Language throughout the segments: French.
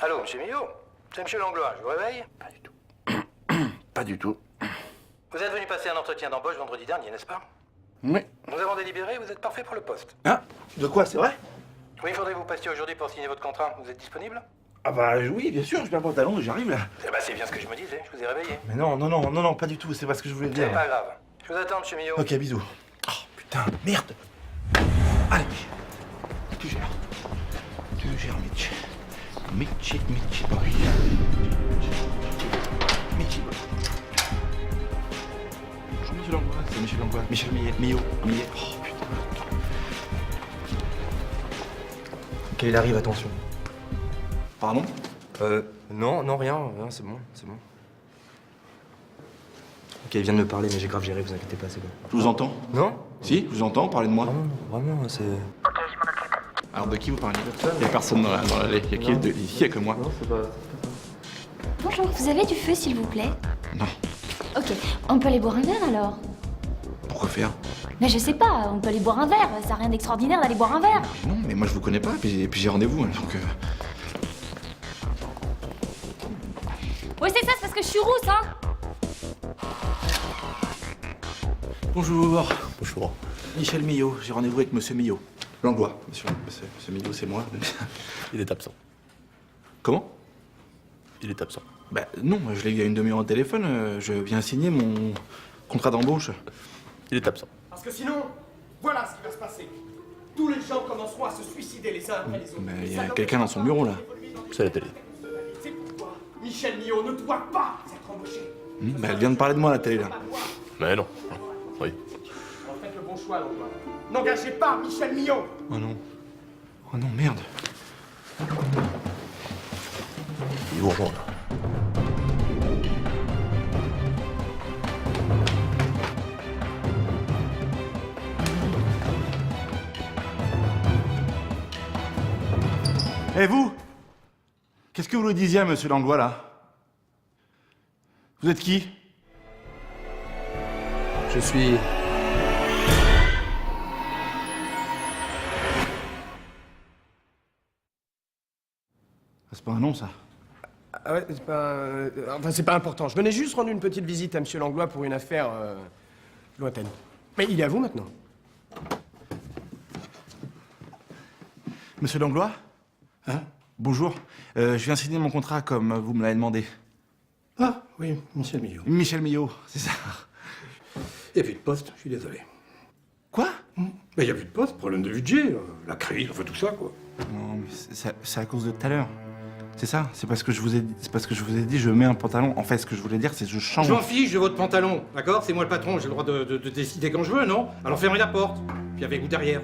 Allô, monsieur Millot? C'est monsieur Langlois, je vous réveille? Pas du tout. Pas du tout. Vous êtes venu passer un entretien d'embauche vendredi dernier, n'est-ce pas? Oui. Nous avons délibéré, vous êtes parfait pour le poste. Ah, de quoi, c'est vrai? Oui, il faudrait que vous passiez aujourd'hui pour signer votre contrat. Vous êtes disponible? Ah bah oui, bien sûr, je mets un pantalon et j'arrive là. Eh ben, c'est bien ce que je me disais, je vous ai réveillé. Mais non, pas du tout, c'est pas ce que je voulais dire. C'est pas grave. Je vous attends, monsieur Millot. Ok, bisous. Oh putain, merde. Allez, tu gères, Mitch. Mitchy boy. Mitchy boy. Bonjour, monsieur Langlois, c'est Michel Langlois. Michel Millot. Oh putain. Ok, il arrive, attention. Pardon? Non, rien, c'est bon. Ok, il vient de me parler, mais j'ai grave géré, vous inquiétez pas, c'est bon. Je vous entends? Non? Si, je vous entends, parlez de moi. Vraiment, c'est... Alors de qui vous parlez? Il y a personne dans l'allée, il y a qui ici, il y a que moi. Non, c'est pas... Bonjour, vous avez du feu s'il vous plaît? Non. Ok, on peut aller boire un verre alors? Pourquoi faire? Mais je sais pas, on peut aller boire un verre, ça n'a rien d'extraordinaire d'aller boire un verre. Non, mais moi je vous connais pas, et puis j'ai rendez-vous, donc... Oui c'est ça, c'est parce que je suis rousse, hein. Bonjour. Michel Millot, j'ai rendez-vous avec monsieur Millot. Langlois, monsieur Millot, c'est moi. Il est absent. Comment? Il est absent. Bah non, je l'ai eu il y a une demi-heure au téléphone, je viens signer mon contrat d'embauche. Il est absent. Parce que sinon, voilà ce qui va se passer. Tous les gens commenceront à se suicider les uns après les autres. Mais il y a quelqu'un dans son bureau là. C'est la télé. C'est pourquoi Michel Millot ne doit pas être embauché. Bah elle vient de parler de moi à la télé là. Mais non. Oui. Alors faites le bon choix, l'emploi. N'engagez pas Michel Millot. Oh non, merde. Il est urgent, là. Et vous? Qu'est-ce que vous lui disiez à monsieur Langlois là? Vous êtes qui? Je suis... C'est pas un nom ça. Ah ouais, c'est pas... enfin, c'est pas important. Je venais juste rendre une petite visite à monsieur Langlois pour une affaire lointaine. Mais il est à vous maintenant. Monsieur Langlois? Hein? Bonjour. Je viens signer mon contrat comme vous me l'avez demandé. Ah, oui, Michel Millot. Michel Millot, c'est ça. Il n'y a plus de poste, je suis désolé. Quoi? Mais il n'y a plus de poste, problème de budget, la crise, enfin tout ça, quoi. Non, mais c'est à cause de tout à l'heure. C'est ça, c'est parce que je vous ai dit, je mets un pantalon. En fait, ce que je voulais dire, c'est que je change. Je m'en fiche de votre pantalon, d'accord? C'est moi le patron, j'ai le droit de décider quand je veux, non? Alors fermez la porte, puis avec vous derrière.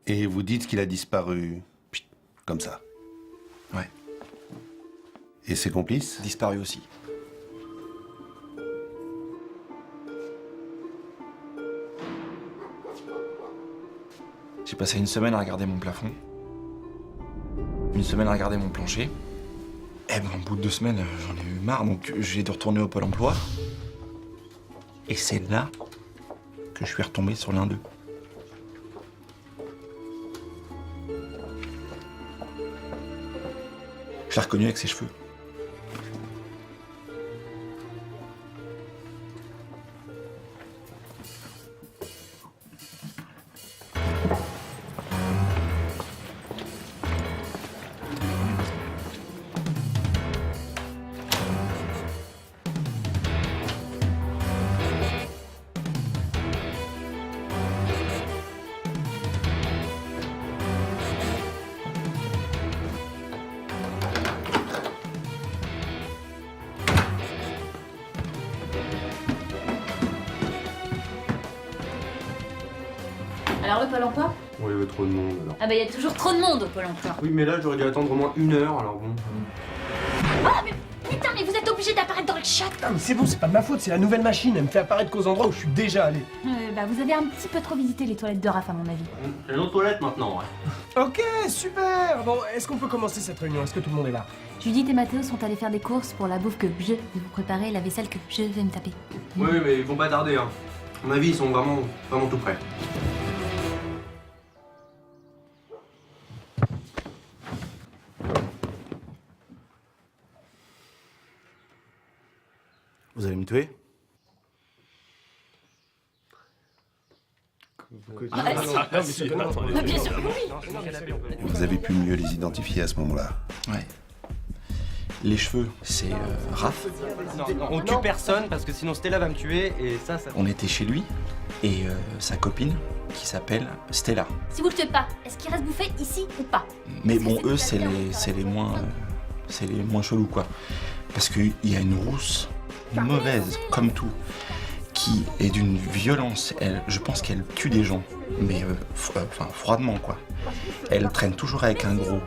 Et vous dites qu'il a disparu... comme ça. Ouais, Et ses complices? Disparu aussi. J'ai passé une semaine à regarder mon plafond. Une semaine à regarder mon plancher. Et ben, au bout de 2 semaines, j'en ai eu marre, donc j'ai dû retourner au Pôle emploi. Et c'est là que je suis retombé sur l'un d'eux. Je l'ai reconnu avec ses cheveux. Alors le Pôle emploi? Oui, il y avait trop de monde, alors. Ah bah il y a toujours trop de monde au Pôle emploi. Oui, mais là, j'aurais dû attendre au moins 1 heure, alors bon. Ah mais putain, mais vous êtes au obligée d'apparaître dans le chat. Ah, mais c'est bon, c'est pas de ma faute, c'est la nouvelle machine. Elle me fait apparaître qu'aux endroits où je suis déjà allé. Vous avez un petit peu trop visité les toilettes de Raph, à mon avis. J'ai une autre toilette maintenant, ouais. Ok, super. Bon, est-ce qu'on peut commencer cette réunion? Est-ce que tout le monde est là? Judith et Mathéo sont allés faire des courses pour la bouffe que je vais vous préparer et la vaisselle que je vais me taper. Oui, mais ils vont pas tarder, hein. À mon avis, ils sont vraiment tout prêts. Vous allez me tuer? Bien sûr, oui. Vous avez pu mieux les identifier à ce moment-là. Ouais. Les cheveux, c'est Raph. Non, on tue personne parce que sinon Stella va me tuer et ça... On était chez lui et sa copine qui s'appelle Stella. Si vous le tuez pas, est-ce qu'il reste bouffé ici ou pas? Mais bon, eux, c'est les moins chelous, quoi. Parce qu'il y a une rousse mauvaise, comme tout, qui est d'une violence. Je pense qu'elle tue des gens, mais froidement, quoi. Elle traîne toujours avec un gros,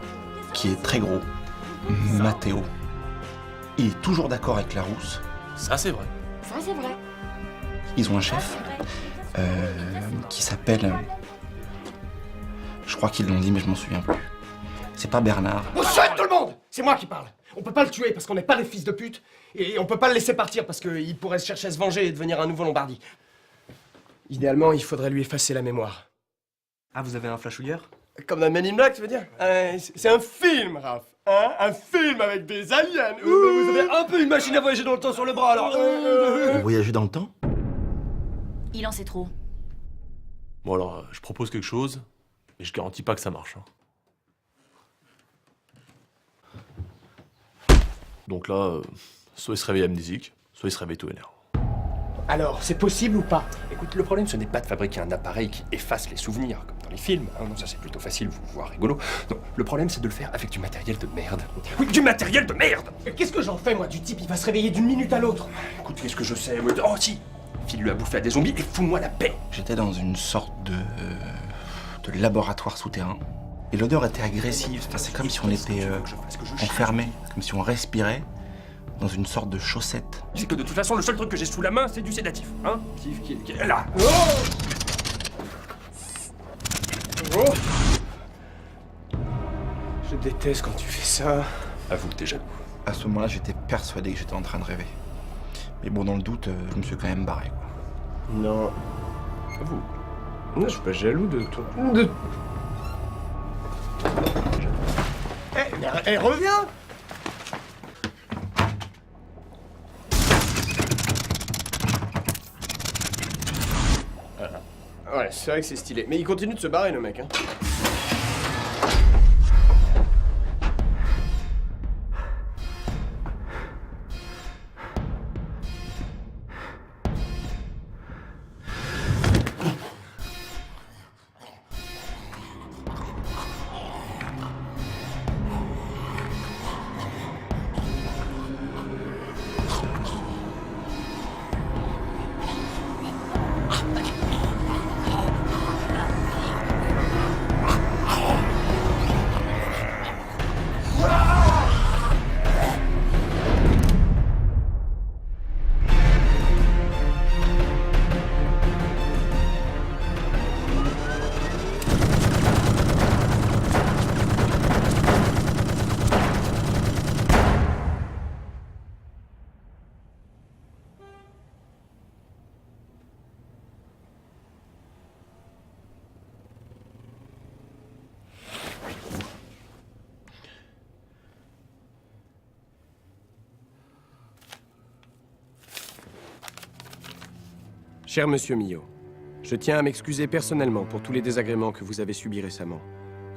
qui est très gros, Mathéo. Il est toujours d'accord avec la rousse. Ça, c'est vrai. Ça, c'est vrai. Ils ont un chef qui s'appelle... Je crois qu'ils l'ont dit, mais je m'en souviens plus. C'est pas Bernard. Bon, chut, tout le monde! C'est moi qui parle. On peut pas le tuer parce qu'on n'est pas des fils de pute. Et on peut pas le laisser partir parce qu'il pourrait se chercher à se venger et devenir un nouveau Lombardie. Idéalement, il faudrait lui effacer la mémoire. Ah, vous avez un flashouilleur? Comme dans Men in Black, tu veux dire? C'est un film, Raph. Hein? Un film avec des aliens. Vous avez un peu une machine à voyager dans le temps sur le bras, alors... Vous voyagez dans le temps? Il en sait trop. Bon alors, je propose quelque chose, mais je garantis pas que ça marche. Hein. Donc là, soit il se réveille amnésique, soit il se réveille tout vénère. Alors, c'est possible ou pas? Écoute, le problème, ce n'est pas de fabriquer un appareil qui efface les souvenirs, comme dans les films. Hein, non, ça c'est plutôt facile, vous voir rigolo. Non, le problème, c'est de le faire avec du matériel de merde. Oui, du matériel de merde! Qu'est-ce que j'en fais, moi, du type? Il va se réveiller d'une minute à l'autre. Écoute, qu'est-ce que je sais? Oh si! File-lui à bouffer à des zombies et fous-moi la paix! J'étais dans une sorte de laboratoire souterrain. Et l'odeur était agressive. Enfin, c'est comme si on était enfermé, comme si on respirait dans une sorte de chaussette. C'est que de toute façon, le seul truc que j'ai sous la main, c'est du sédatif. Hein? Qui est là. Oh! Je déteste quand tu fais ça. Avoue que t'es jaloux. À ce moment-là, j'étais persuadé que j'étais en train de rêver. Mais bon, dans le doute, je me suis quand même barré, quoi. Non. Avoue. Non, je suis pas jaloux de toi. Eh, reviens! Ouais, c'est vrai que c'est stylé. Mais il continue de se barrer, le mec, hein. Cher Monsieur Millot, je tiens à m'excuser personnellement pour tous les désagréments que vous avez subis récemment.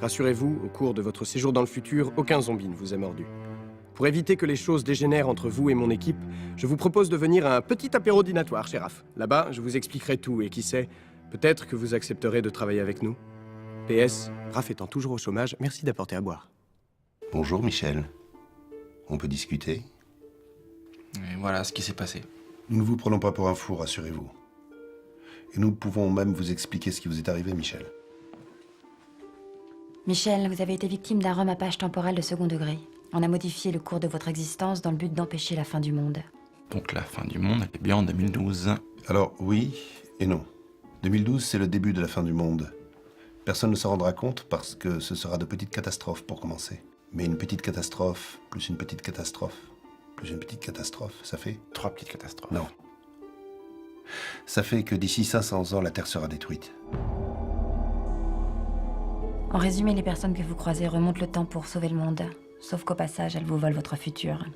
Rassurez-vous, au cours de votre séjour dans le futur, aucun zombie ne vous a mordu. Pour éviter que les choses dégénèrent entre vous et mon équipe, je vous propose de venir à un petit apéro dînatoire chez Raph. Là-bas, je vous expliquerai tout et qui sait, peut-être que vous accepterez de travailler avec nous. PS, Raph étant toujours au chômage, merci d'apporter à boire. Bonjour Michel. On peut discuter? Et voilà ce qui s'est passé. Nous ne vous prenons pas pour un fou, rassurez-vous. Et nous pouvons même vous expliquer ce qui vous est arrivé, Michel. Michel, vous avez été victime d'un remapage temporel de second degré. On a modifié le cours de votre existence dans le but d'empêcher la fin du monde. Donc la fin du monde, elle est bien en 2012. Alors, oui et non. 2012, c'est le début de la fin du monde. Personne ne se rendra compte parce que ce sera de petites catastrophes pour commencer. Mais une petite catastrophe, plus une petite catastrophe, plus une petite catastrophe, ça fait... 3 petites catastrophes. Non. Ça fait que d'ici 500 ans, la Terre sera détruite. En résumé, les personnes que vous croisez remontent le temps pour sauver le monde. Sauf qu'au passage, elles vous volent votre futur.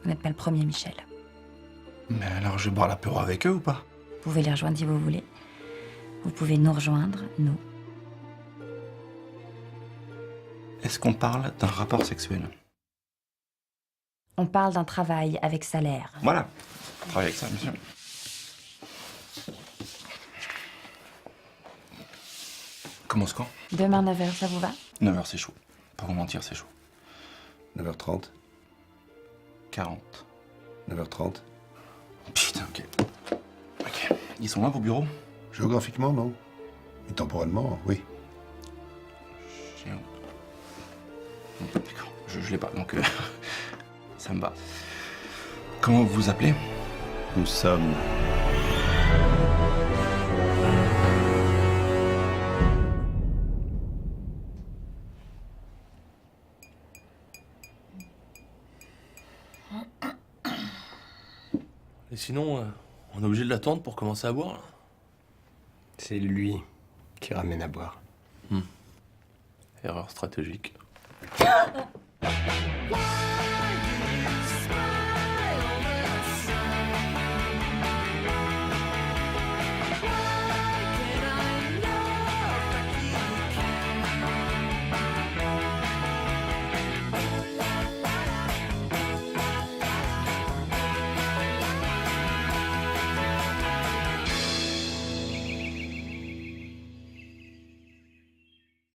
Vous n'êtes pas le premier, Michel. Mais alors je vais boire l'apéro avec eux ou pas? Vous pouvez les rejoindre si vous voulez. Vous pouvez nous rejoindre, nous. Est-ce qu'on parle d'un rapport sexuel? On parle d'un travail avec salaire. Voilà. On travaille avec ça, monsieur. Commence quand? Demain, 9h, ça vous va? 9h, c'est chaud. Pas vous mentir, c'est chaud. 9h30, 40. 9h30. Putain, ok. Ok. Ils sont là, vos bureaux? Géographiquement, non. Mais temporellement, oui. D'accord. Je l'ai pas, donc ça me va. Comment vous vous appelez? Nous sommes... Et sinon, on est obligé de l'attendre pour commencer à boire, là? C'est lui qui ramène à boire. Erreur stratégique.